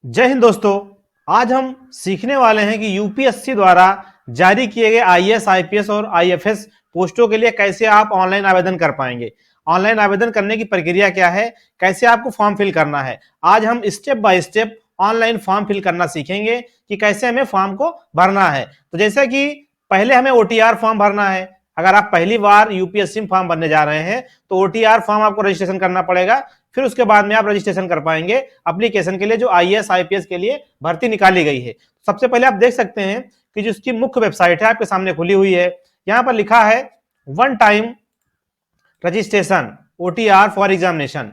जय हिंद दोस्तों। आज हम सीखने वाले हैं कि यूपीएससी द्वारा जारी किए गए आईएएस, आईपीएस और आईएफएस पोस्टों के लिए कैसे आप ऑनलाइन आवेदन कर पाएंगे। ऑनलाइन आवेदन करने की प्रक्रिया क्या है, कैसे आपको फॉर्म फिल करना है। आज हम step by step online form fill करना सीखेंगे कि कैसे हमें फॉर्म को भरना है। तो जैसे कि पहले हमें ओटीआर फॉर्म भरना है। अगर आप पहली बार यूपीएससी में फॉर्म भरने जा रहे हैं तो ओटीआर फॉर्म आपको रजिस्ट्रेशन करना पड़ेगा। फिर उसके बाद में आप रजिस्ट्रेशन कर पाएंगे एप्लीकेशन के लिए जो आईएएस आईपीएस के लिए भर्ती निकाली गई है। सबसे पहले आप देख सकते हैं कि जो इसकी मुख्य वेबसाइट है आपके सामने खुली हुई है। यहां पर लिखा है one time registration OTR for examination.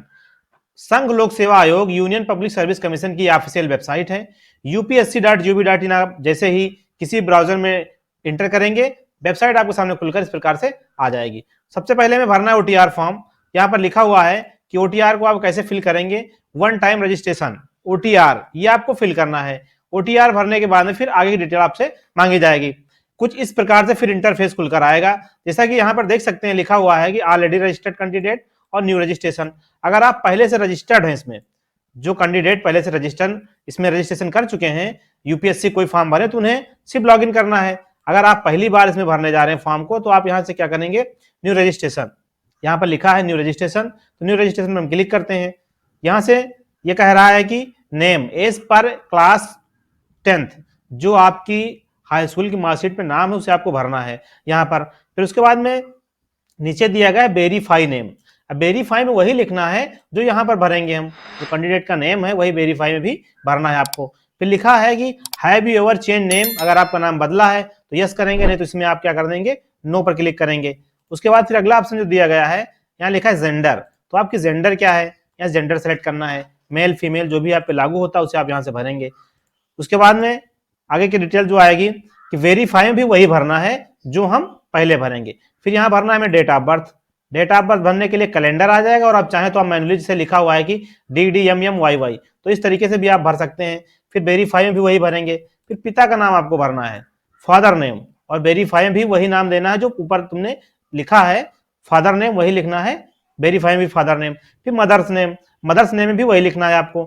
संघ लोक सेवा आयोग यूनियन पब्लिक सर्विस कमीशन की ऑफिशियल वेबसाइट है। upsc.gov.in आप जैसे ही किसी ब्राउजर में इंटर करेंगे वेबसाइट आपके सामने खुलकर इस प्रकार से आ जाएगी। सबसे पहले हमें भरना है ओटीआर फॉर्म। यहाँ पर लिखा हुआ है कि ओटीआर को आप कैसे फिल करेंगे। वन टाइम रजिस्ट्रेशन ओटीआर ये आपको फिल करना है। ओटीआर भरने के बाद में फिर आगे की डिटेल आपसे मांगी जाएगी। कुछ इस प्रकार से फिर इंटरफेस खुलकर आएगा। जैसा कि यहाँ पर देख सकते हैं लिखा हुआ है कि ऑलरेडी रजिस्टर्ड कैंडिडेट और न्यू रजिस्ट्रेशन। अगर आप पहले से रजिस्टर्ड हैं, इसमें जो कैंडिडेट पहले से इसमें रजिस्ट्रेशन कर चुके हैं, यूपीएससी कोई फॉर्म भरे तो उन्हें सिर्फ लॉगिन करना है। अगर आप पहली बार इसमें भरने जा रहे हैं फॉर्म को तो आप यहाँ से क्या करेंगे, न्यू रजिस्ट्रेशन। यहाँ पर लिखा है न्यू रजिस्ट्रेशन, तो न्यू रजिस्ट्रेशन में हम क्लिक करते हैं। यहाँ से ये कह रहा है कि name as per class 10th, जो आपकी हाई स्कूल की मार्कशीट पे नाम है उसे आपको भरना है यहाँ पर। फिर उसके बाद में नीचे दिया गया है वेरीफाई नेम। अब वेरीफाई में वही लिखना है जो यहाँ पर भरेंगे हम, जो कैंडिडेट का नेम है वही वेरीफाई में भी भरना है आपको। फिर लिखा है कि have you ever change name, अगर आपका नाम बदला है तो यस करेंगे, नहीं तो इसमें आप क्या कर देंगे, नो पर क्लिक करेंगे। उसके बाद फिर अगला ऑप्शन जो दिया गया है यहाँ लिखा है जेंडर, तो आपकी जेंडर क्या है, यहाँ जेंडर सेलेक्ट करना है। मेल फीमेल जो भी आप पे लागू होता है उसे आप यहाँ से भरेंगे। उसके बाद में आगे की डिटेल जो आएगी कि वेरीफाई में भी वही भरना है जो हम पहले भरेंगे। फिर यहाँ भरना है हमें date of birth. Date of birth भरने के लिए कैलेंडर आ जाएगा, और आप चाहें तो आप मैनुअली जैसे लिखा हुआ है कि DDMMYY, तो इस तरीके से भी आप भर सकते हैं। फिर वेरीफाई में भी वही भरेंगे। फिर पिता का नाम आपको भरना है, फादर नेम, और वेरीफाई में भी वही नाम देना है जो ऊपर तुमने लिखा है, फादर नेम वही लिखना है, वेरीफाई में भी फादर नेम। फिर मदर्स नेम में भी वही लिखना है आपको।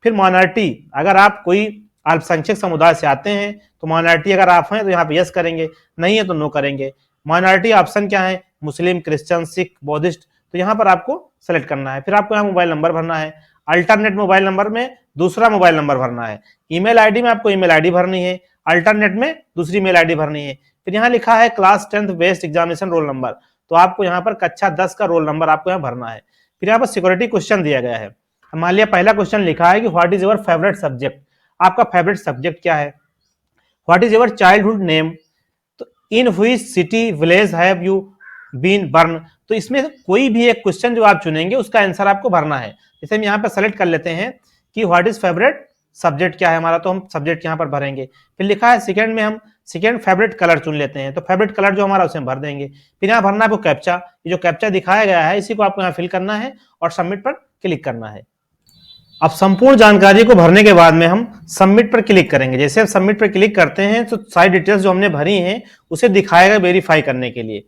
फिर माइनॉरिटी, अगर आप कोई अल्पसंख्यक समुदाय से आते हैं तो माइनॉरिटी अगर आप हैं तो यहाँ पे यस करेंगे, नहीं है तो नो करेंगे। माइनॉरिटी ऑप्शन क्या है, मुस्लिम, क्रिश्चियन, सिख, बौद्धिस्ट, तो यहाँ पर आपको सेलेक्ट करना है। फिर आपको यहाँ मोबाइल नंबर भरना है। अल्टरनेट मोबाइल नंबर में दूसरा मोबाइल नंबर भरना है। ईमेल आईडी में आपको ईमेल आईडी भरनी है, अल्टरनेट में दूसरी मेल आईडी भरनी है। फिर यहाँ लिखा है class 10th best examination roll number, तो आपको यहाँ पर कक्षा 10 का रोल नंबर आपको यहाँ भरना है। फिर यहाँ पर सिक्योरिटी क्वेश्चन दिया गया है। मान लिया पहला क्वेश्चन लिखा है कि what is your favorite subject, आपका फेवरेट सब्जेक्ट क्या है। What is your childhood name, तो in which city village have you been born, तो इसमें कोई भी एक क्वेश्चन जो आप चुनेंगे उसका आंसर आपको भरना है। जैसे हम यहाँ पर सेलेक्ट कर लेते हैं कि व्हाट इज फेवरेट सब्जेक्ट क्या है हमारा, तो हम सब्जेक्ट यहाँ पर भरेंगे। फिर लिखा है सेकंड में हम सेकंड फेवरेट कलर चुन लेते हैं, तो फेवरेट कलर जो हमारा उसे हम भर देंगे। फिर यहाँ भरना है आपको कैप्चा, ये जो कैप्चा दिखाया गया है इसी को आपको यहाँ फिल करना है और सबमिट पर क्लिक करना है। अब संपूर्ण जानकारी को भरने के बाद में हम सबमिट पर क्लिक करेंगे। जैसे हम सबमिट पर क्लिक करते हैं तो सारी डिटेल्स जो हमने भरी हैं उसे दिखाएगा वेरीफाई करने के लिए।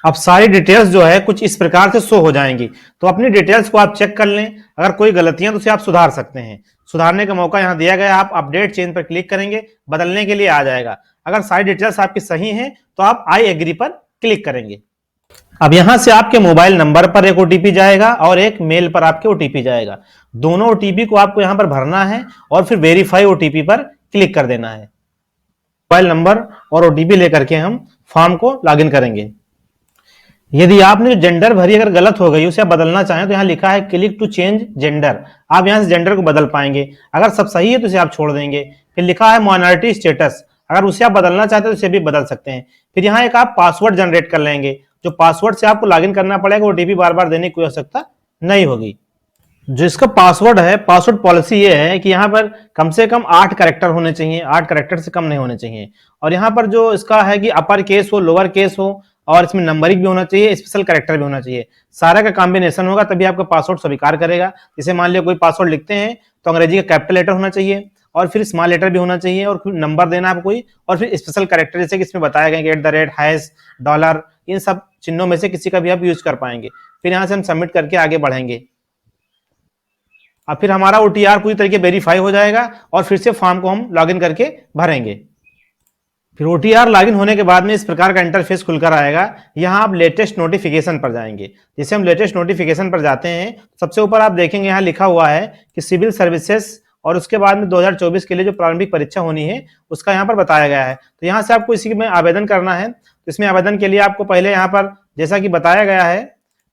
अब सारी डिटेल्स जो है कुछ इस प्रकार से शो हो जाएंगी, तो अपनी डिटेल्स को आप चेक कर लें। अगर कोई गलतियां तो उसे आप सुधार सकते हैं। सुधारने का मौका यहां दिया गया है, आप अपडेट चेंज पर क्लिक करेंगे, बदलने के लिए आ जाएगा। अगर सारी डिटेल्स आपकी सही हैं तो आप आई एग्री पर क्लिक करेंगे। अब यहां से आपके मोबाइल नंबर पर एक ओटीपी जाएगा और एक मेल पर आपके ओटीपी जाएगा। दोनों ओटीपी को आपको यहां पर भरना है और फिर वेरीफाई ओटीपी पर क्लिक कर देना है। मोबाइल नंबर और ओटीपी लेकर के हम फॉर्म को लॉगिन करेंगे। यदि आपने जो जेंडर भरी अगर गलत हो गई उसे आप बदलना चाहें तो यहाँ लिखा है क्लिक टू चेंज जेंडर, आप यहाँ से जेंडर को बदल पाएंगे। अगर सब सही है तो इसे आप छोड़ देंगे। फिर लिखा है माइनॉरिटी स्टेटस, अगर उसे आप बदलना चाहते हैं तो उसे भी बदल सकते हैं। फिर यहाँ एक आप पासवर्ड जनरेट कर लेंगे, जो पासवर्ड से आपको लॉगिन करना पड़ेगा, ओटीपी बार बार देने की कोई आवश्यकता नहीं होगी। जो इसका पासवर्ड है, पासवर्ड पॉलिसी ये है कि यहाँ पर कम से कम 8 कैरेक्टर होने चाहिए, 8 कैरेक्टर से कम नहीं होने चाहिए। और यहाँ पर जो इसका है कि अपर केस हो, लोअर केस हो, और इसमें नंबरिंग भी होना चाहिए, स्पेशल कैरेक्टर भी होना चाहिए। सारा का कॉम्बिनेशन होगा तभी आपका पासवर्ड स्वीकार करेगा। जैसे मान लिया कोई पासवर्ड लिखते हैं तो अंग्रेजी का कैपिटल लेटर होना चाहिए और फिर स्मॉल लेटर भी होना चाहिए और फिर नंबर देना आपको कोई, और फिर स्पेशल कैरेक्टर जैसे कि इसमें बताया गया कि @ $, इन सब चिन्हों में से किसी का भी आप यूज कर पाएंगे। फिर यहाँ से हम सबमिट करके आगे बढ़ेंगे। अब फिर हमारा OTR पूरी तरीके वेरीफाई हो जाएगा और फिर से फॉर्म को हम लॉगिन करके भरेंगे। फिर OTR लॉगिन होने के बाद में इस प्रकार का इंटरफेस खुलकर आएगा। यहाँ आप लेटेस्ट नोटिफिकेशन पर जाएंगे। जैसे हम लेटेस्ट नोटिफिकेशन पर जाते हैं, सबसे ऊपर आप देखेंगे यहाँ लिखा हुआ है कि सिविल सर्विसेज, और उसके बाद में 2024 के लिए जो प्रारंभिक परीक्षा होनी है उसका यहाँ पर बताया गया है। तो यहाँ से आपको इसी में आवेदन करना है। तो इसमें आवेदन के लिए आपको पहले यहाँ पर जैसा कि बताया गया है,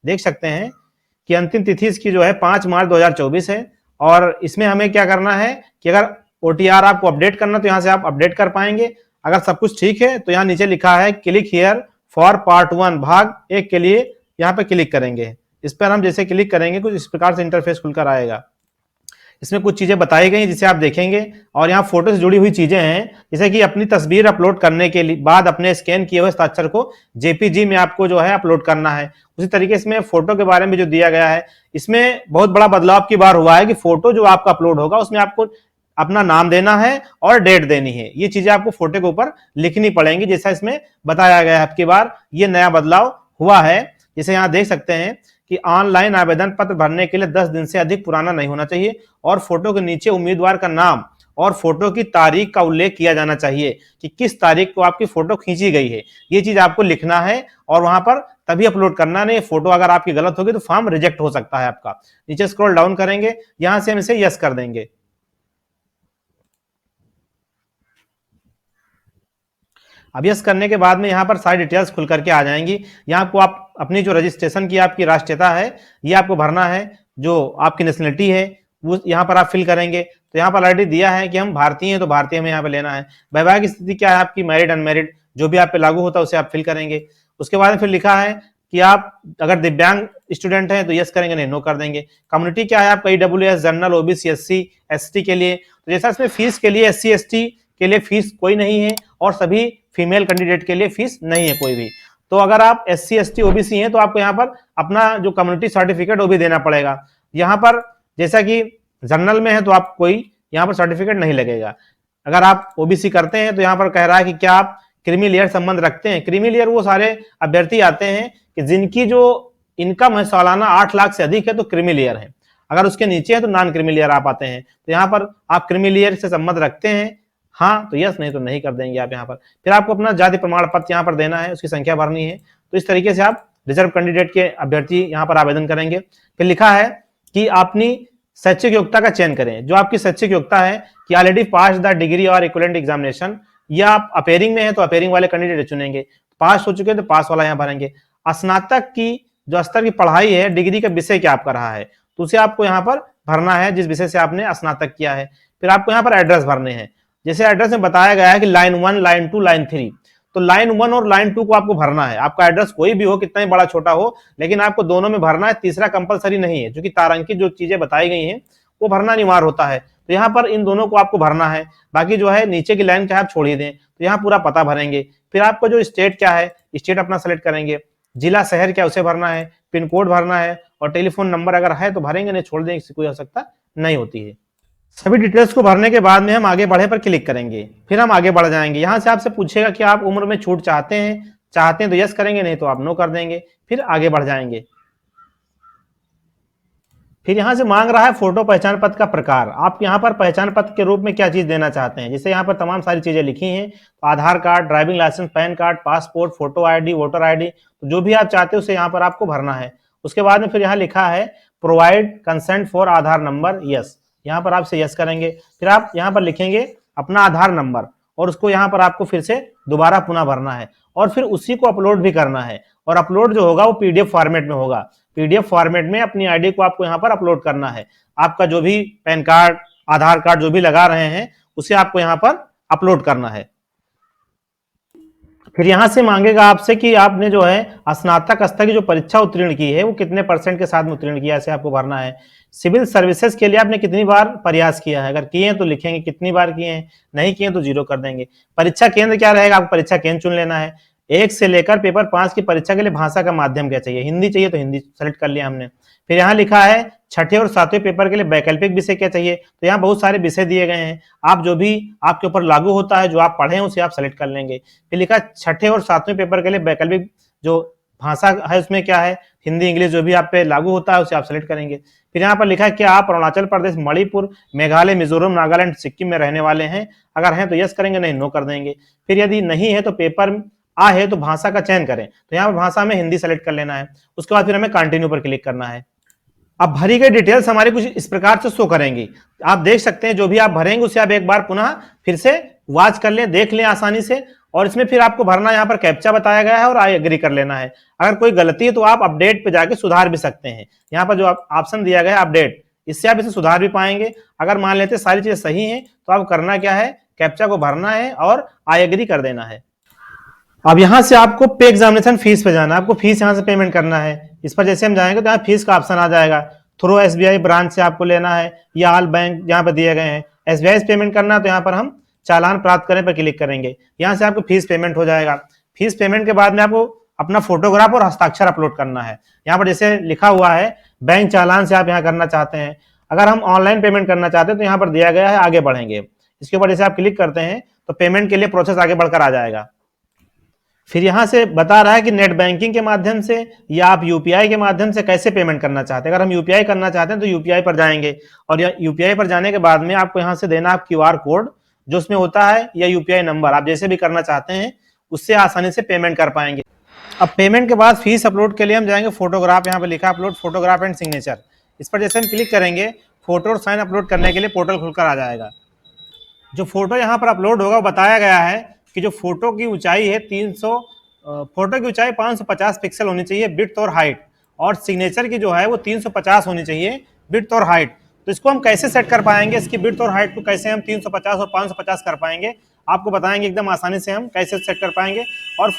देख सकते हैं कि अंतिम तिथि इसकी जो है 5 मार्च 2024 है। और इसमें हमें क्या करना है कि अगर OTR आपको अपडेट करना तो यहाँ से आप अपडेट कर पाएंगे। अगर सब कुछ ठीक है तो यहाँ नीचे लिखा है क्लिक हियर फॉर पार्ट 1 भाग 1 के लिए, यहाँ पे क्लिक करेंगे। इस पर हम जैसे क्लिक करेंगे कुछ इस प्रकार से इंटरफेस खुलकर आएगा। इसमें कुछ चीजें बताई गई जिसे आप देखेंगे, और यहाँ फोटो से जुड़ी हुई चीजें हैं, जैसे कि अपनी तस्वीर अपलोड करने के बाद अपने स्कैन किए हुए हस्ताक्षर को JPG में आपको जो है अपलोड करना है। उसी तरीके से फोटो के बारे में जो दिया गया है, इसमें बहुत बड़ा बदलाव की बार हुआ है कि फोटो जो आपका अपलोड होगा उसमें आपको अपना नाम देना है और डेट देनी है। ये चीजें आपको फोटो के ऊपर लिखनी पड़ेंगी, जैसा इसमें बताया गया है। अब की बार ये नया बदलाव हुआ है। जैसे यहाँ देख सकते हैं कि ऑनलाइन आवेदन पत्र भरने के लिए 10 दिन से अधिक पुराना नहीं होना चाहिए, और फोटो के नीचे उम्मीदवार का नाम और फोटो की तारीख का उल्लेख किया जाना चाहिए कि किस तारीख को आपकी फोटो खींची गई है। ये चीज आपको लिखना है और वहां पर तभी अपलोड करना। नहीं फोटो अगर आपकी गलत होगी तो फॉर्म रिजेक्ट हो सकता है आपका। नीचे स्क्रॉल डाउन करेंगे, यहां से हम इसे यस कर देंगे। अब यस करने के बाद में यहाँ पर सारी डिटेल्स खुल करके आ जाएंगी। यहाँ आपको आप अपनी जो रजिस्ट्रेशन की आपकी राष्ट्रीयता है ये आपको भरना है, जो आपकी नेशनलिटी है वो यहाँ पर आप फिल करेंगे। तो यहाँ पर ऑलरेडी दिया है कि हम भारतीय हैं तो भारतीय हमें यहाँ पे लेना है। वैवाहिक स्थिति क्या है आपकी, मैरिड अनमैरिड, जो भी आप पे लागू होता है उसे आप फिल करेंगे। उसके बाद फिर लिखा है कि आप अगर दिव्यांग स्टूडेंट हैं तो यस करेंगे, नहीं नो कर देंगे। कम्युनिटी क्या है आपका, EWS, general, OBC, SC ST के लिए। तो जैसा इसमें फीस के लिए SC ST के लिए फीस कोई नहीं है, और सभी फीमेल कैंडिडेट के लिए फीस नहीं है कोई भी। तो अगर आप SC ST OBC हैं तो आपको यहाँ पर अपना जो कम्युनिटी सर्टिफिकेट वो भी देना पड़ेगा। यहाँ पर जैसा कि जनरल में है तो आप कोई यहाँ पर सर्टिफिकेट नहीं लगेगा। अगर आप OBC करते हैं तो यहाँ पर कह रहा है कि क्या आप क्रीमी लेयर संबंध रखते हैं। क्रीमी लेयर वो सारे अभ्यर्थी आते हैं कि जिनकी जो इनकम है सालाना 8 लाख से अधिक है तो क्रीमी लेयर है। अगर उसके नीचे है तो नॉन क्रीमी लेयर आप आते हैं। तो यहाँ पर आप क्रीमी लेयर से संबंध रखते हैं, हाँ तो यस, नहीं तो नहीं कर देंगे आप यहाँ पर। फिर आपको अपना जाति प्रमाण पत्र यहाँ पर देना है, उसकी संख्या भरनी है। तो इस तरीके से आप रिजर्व कैंडिडेट के अभ्यर्थी यहाँ पर आवेदन करेंगे। फिर लिखा है कि अपनी शैक्षिक योग्यता का चयन करें। जो आपकी शैक्षिक योग्यता है कि ऑलरेडी पास द डिग्री और इक्विवेलेंट एग्जामिनेशन, या आप अपेयरिंग में है तो अपेयरिंग वाले कैंडिडेट चुनेंगे। पास हो चुके हैं तो पास वाला यहाँ भरेंगे। स्नातक की जो स्तर की पढ़ाई है, डिग्री का विषय क्या आपका रहा है तो उसे आपको यहाँ पर भरना है, जिस विषय से आपने स्नातक किया है। फिर आपको यहाँ पर एड्रेस भरने हैं। जैसे एड्रेस में बताया गया है कि लाइन 1, लाइन 2, लाइन 3, तो लाइन 1 और लाइन 2 को आपको भरना है। आपका एड्रेस कोई भी हो, कितना ही बड़ा छोटा हो, लेकिन आपको दोनों में भरना है। तीसरा कंपलसरी नहीं है, जो कि तारांकित जो चीजें बताई गई हैं वो भरना अनिवार्य होता है। तो यहाँ पर इन दोनों को आपको भरना है। बाकी जो है नीचे की लाइन क्या है आप छोड़ ही दें। तो यहाँ पूरा पता भरेंगे। फिर आपका जो स्टेट क्या है, स्टेट अपना सेलेक्ट करेंगे। जिला शहर क्या उसे भरना है, पिन कोड भरना है, और टेलीफोन नंबर अगर है तो भरेंगे, नहीं छोड़ देंगे, इसकी कोई आवश्यकता नहीं होती है। सभी डिटेल्स को भरने के बाद में हम आगे बढ़े पर क्लिक करेंगे। फिर हम आगे बढ़ जाएंगे। यहाँ से आपसे पूछेगा कि आप उम्र में छूट चाहते हैं तो यस करेंगे, नहीं तो आप नो कर देंगे। फिर आगे बढ़ जाएंगे। फिर यहाँ से मांग रहा है फोटो पहचान पत्र का प्रकार। आप यहाँ पर पहचान पत्र के रूप में क्या चीज देना चाहते हैं। जैसे यहाँ पर तमाम सारी चीजें लिखी हैं, तो Aadhaar card, driving license, PAN card, passport, photo ID, voter ID, तो जो भी आप चाहते हैं उसे यहाँ पर आपको भरना है। उसके बाद में फिर यहाँ लिखा है provide consent for Aadhaar number, yes, यहाँ पर आपसे यस करेंगे। फिर आप यहाँ पर लिखेंगे अपना आधार नंबर, और उसको यहाँ पर आपको फिर से दोबारा पुनः भरना है, और फिर उसी को अपलोड भी करना है। और अपलोड जो होगा वो PDF फॉर्मेट में होगा। PDF फॉर्मेट में अपनी ID को आपको यहाँ पर अपलोड करना है। आपका जो भी पैन कार्ड, आधार कार्ड जो भी लगा रहे हैं उसे आपको यहाँ पर अपलोड करना है। फिर यहाँ से मांगेगा आपसे कि आपने जो है स्नातक स्तर की जो परीक्षा उत्तीर्ण की है वो कितने % के साथ में उत्तीर्ण किया, ऐसे आपको भरना है। सिविल सर्विसेज के लिए आपने कितनी बार प्रयास किया है, अगर किए हैं तो लिखेंगे कितनी बार किए हैं, नहीं किए तो 0 कर देंगे। परीक्षा केंद्र क्या रहेगा, आपको परीक्षा केंद्र चुन लेना है। 1 से लेकर पेपर 5 की परीक्षा के लिए भाषा का माध्यम क्या चाहिए, हिंदी चाहिए तो हिंदी सेलेक्ट कर लिया हमने। फिर यहाँ लिखा है छठे और 7वें पेपर के लिए वैकल्पिक विषय क्या चाहिए, तो यहाँ बहुत सारे विषय दिए गए हैं। आप जो भी आपके ऊपर लागू होता है, जो आप पढ़े हैं उसे आप सेलेक्ट कर लेंगे। फिर लिखा छठे और 7वें पेपर के लिए वैकल्पिक जो भाषा है उसमें क्या है, हिंदी इंग्लिश जो भी आप पे लागू होता है उसे आप सेलेक्ट करेंगे। फिर यहाँ पर लिखा है कि आप अरुणाचल प्रदेश, मणिपुर, मेघालय, मिजोरम, नागालैंड, सिक्किम में रहने वाले हैं। अगर हैं तो यस करेंगे, नहीं नो कर देंगे। फिर यदि नहीं है तो पेपर आ है तो भाषा का चयन करें, तो यहाँ पर भाषा में हिंदी सेलेक्ट कर लेना है। उसके बाद फिर हमें कंटिन्यू पर क्लिक करना है। अब भरी गई डिटेल्स हमारी कुछ इस प्रकार से शो करेंगी। आप देख सकते हैं जो भी आप भरेंगे उसे आप एक बार पुनः फिर से वॉच कर लें, देख लें आसानी से। और इसमें फिर आपको भरना यहाँ पर कैप्चा बताया गया है और आई एग्री कर लेना है। अगर कोई गलती है तो आप अपडेट पे जाके सुधार भी सकते हैं। यहाँ पर जो ऑप्शन दिया गया है अपडेट, इससे आप इसे सुधार भी पाएंगे। अगर मान लेते सारी चीजें सही हैं तो आप करना क्या है, कैप्चा को भरना है और आई एग्री कर देना है। अब यहाँ से आपको पे एग्जामिनेशन फीस पे जाना है, आपको फीस यहाँ से पेमेंट करना है। इस पर जैसे हम जाएंगे तो यहाँ फीस का ऑप्शन आ जाएगा। थ्रू एसबीआई ब्रांच से आपको लेना है या ऑल बैंक यहाँ पर दिए गए हैं। एसबीआई से पेमेंट करना है तो यहाँ पर हम चालान प्राप्त करें पर क्लिक करेंगे। यहाँ से आपको फीस पेमेंट हो जाएगा। फीस पेमेंट के बाद में आपको अपना फोटोग्राफ और हस्ताक्षर अपलोड करना है। यहाँ पर जैसे लिखा हुआ है बैंक चालान से आप यहाँ करना चाहते हैं। अगर हम ऑनलाइन पेमेंट करना चाहते हैं तो यहाँ पर दिया गया है आगे बढ़ेंगे, इसके ऊपर जैसे आप क्लिक करते हैं तो पेमेंट के लिए प्रोसेस आगे बढ़कर आ जाएगा। फिर यहाँ से बता रहा है कि नेट बैंकिंग के माध्यम से या आप यूपीआई के माध्यम से कैसे पेमेंट करना चाहते हैं। अगर हम यूपीआई करना चाहते हैं तो यूपीआई पर जाएंगे और यूपीआई पर जाने के बाद में आपको यहाँ से देना आप क्यूआर कोड जो उसमें होता है या यूपीआई नंबर, आप जैसे भी करना चाहते हैं उससे आसानी से पेमेंट कर पाएंगे। अब पेमेंट के बाद फीस अपलोड के लिए हम जाएंगे फोटोग्राफ, यहाँ पर लिखा अपलोड फोटोग्राफ एंड सिग्नेचर। इस पर जैसे हम क्लिक करेंगे फोटो और साइन अपलोड करने के लिए पोर्टल खुलकर आ जाएगा। जो फोटो यहाँ पर अपलोड होगा वो बताया गया है कि जो फोटो की ऊंचाई है 300, फोटो की ऊंचाई 550 पिक्सल होनी चाहिए विड्थ और हाइट, और सिग्नेचर की जो है वो 350 होनी चाहिए विड्थ और हाइट। तो इसको हम कैसे सेट कर पाएंगे, इसकी विड्थ और हाइट को कैसे हम 350 और 550 कर पाएंगे, आपको बताएंगे एकदम आसानी से हम कैसे सेट कर पाएंगे। और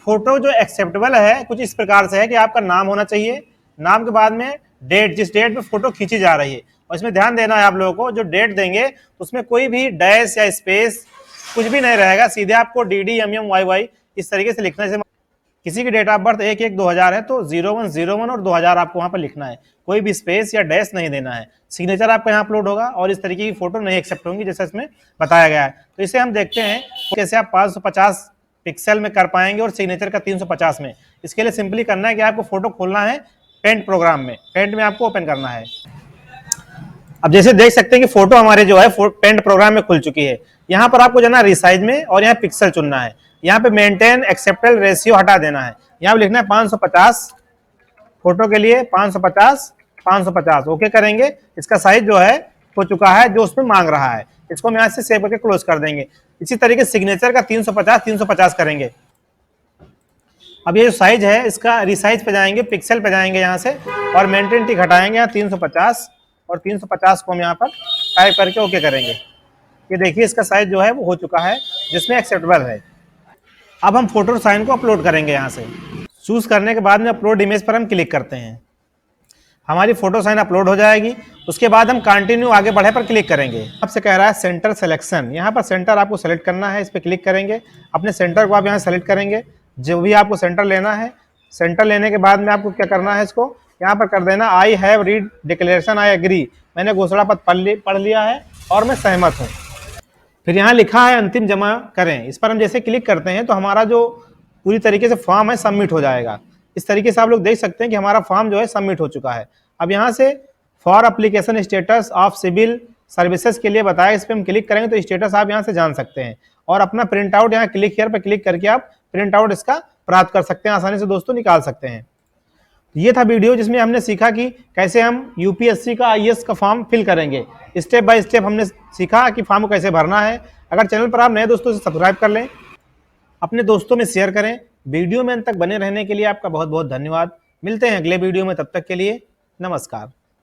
फोटो जो एक्सेप्टेबल है कुछ इस प्रकार से है कि आपका नाम होना चाहिए, नाम के बाद में डेट, जिस डेट में फोटो खींची जा रही है। और इसमें ध्यान देना है आप लोगों को, जो डेट देंगे तो उसमें कोई भी डैश या स्पेस कुछ भी नहीं रहेगा, सीधे आपको DDMMYY इस तरीके से लिखना है। किसी की डेट ऑफ बर्थ 1/1/2000 है तो 0101 और 2000 आपको वहां पर लिखना है, कोई भी स्पेस या डैश नहीं देना है। सिग्नेचर आपका यहाँ अपलोड होगा और इस तरीके की फोटो नहीं एक्सेप्ट होंगी जैसा इसमें बताया गया है। तो इसे हम देखते हैं कैसे आप 550 पिक्सल में कर पाएंगे और सिग्नेचर का 350 में। इसके लिए सिंपली करना है कि आपको फोटो खोलना है पेंट प्रोग्राम में, पेंट में आपको ओपन करना है। अब जैसे देख सकते हैं कि फोटो हमारे जो है पेंट प्रोग्राम में खुल चुकी है। यहाँ पर आपको जाना रिसाइज में और यहाँ पिक्सल चुनना है। यहाँ पे मेंटेन एक्सेप्टेबल रेशियो हटा देना है, यहाँ पे लिखना है 550 फोटो के लिए 550 ओके करेंगे। इसका साइज जो है हो चुका है जो उसमें मांग रहा है, इसको हम यहाँ से सेव करके क्लोज कर देंगे। इसी तरीके सिग्नेचर का 350 करेंगे। अब ये जो साइज है इसका रिसाइज पे जाएंगे, पिक्सल पे जाएंगे यहाँ से और मेंटेन टिक हटाएंगे यहाँ 350 और 350 को हम यहाँ पर टाइप करके ओके करेंगे। ये देखिए इसका साइज जो है वो हो चुका है जिसमें एक्सेप्टेबल है। अब हम फोटो साइन को अपलोड करेंगे। यहाँ से चूज करने के बाद में अपलोड इमेज पर हम क्लिक करते हैं, हमारी फोटो साइन अपलोड हो जाएगी। उसके बाद हम कंटिन्यू आगे बढ़े पर क्लिक करेंगे। आपसे कह रहा है सेंटर सिलेक्शन, यहाँ पर सेंटर आपको सेलेक्ट करना है, इस पर क्लिक करेंगे। अपने सेंटर को आप यहाँ सेलेक्ट करेंगे, जो भी आपको सेंटर लेना है। सेंटर लेने के बाद में आपको क्या करना है, इसको यहाँ पर कर देना I have read declaration I agree, मैंने घोषणा पत्र पढ़ लिया है और मैं सहमत हूँ। फिर यहाँ लिखा है अंतिम जमा करें, इस पर हम जैसे क्लिक करते हैं तो हमारा जो पूरी तरीके से फॉर्म है सबमिट हो जाएगा। इस तरीके से आप लोग देख सकते हैं कि हमारा फॉर्म जो है सबमिट हो चुका है। अब यहाँ से for application status of civil services के लिए बताया, इस पर हम क्लिक करेंगे तो स्टेटस आप यहाँ से जान सकते हैं और अपना प्रिंट आउट यहाँ क्लिक हियर पर क्लिक करके आप प्रिंट आउट इसका प्राप्त कर सकते हैं, आसानी से दोस्तों निकाल सकते हैं। ये था वीडियो जिसमें हमने सीखा कि कैसे हम यूपीएससी का आईएएस का फॉर्म फिल करेंगे। स्टेप बाय स्टेप हमने सीखा कि फॉर्म को कैसे भरना है। अगर चैनल पर आप नए दोस्तों से सब्सक्राइब कर लें, अपने दोस्तों में शेयर करें। वीडियो में अंत तक बने रहने के लिए आपका बहुत बहुत धन्यवाद। मिलते हैं अगले वीडियो में, तब तक के लिए नमस्कार।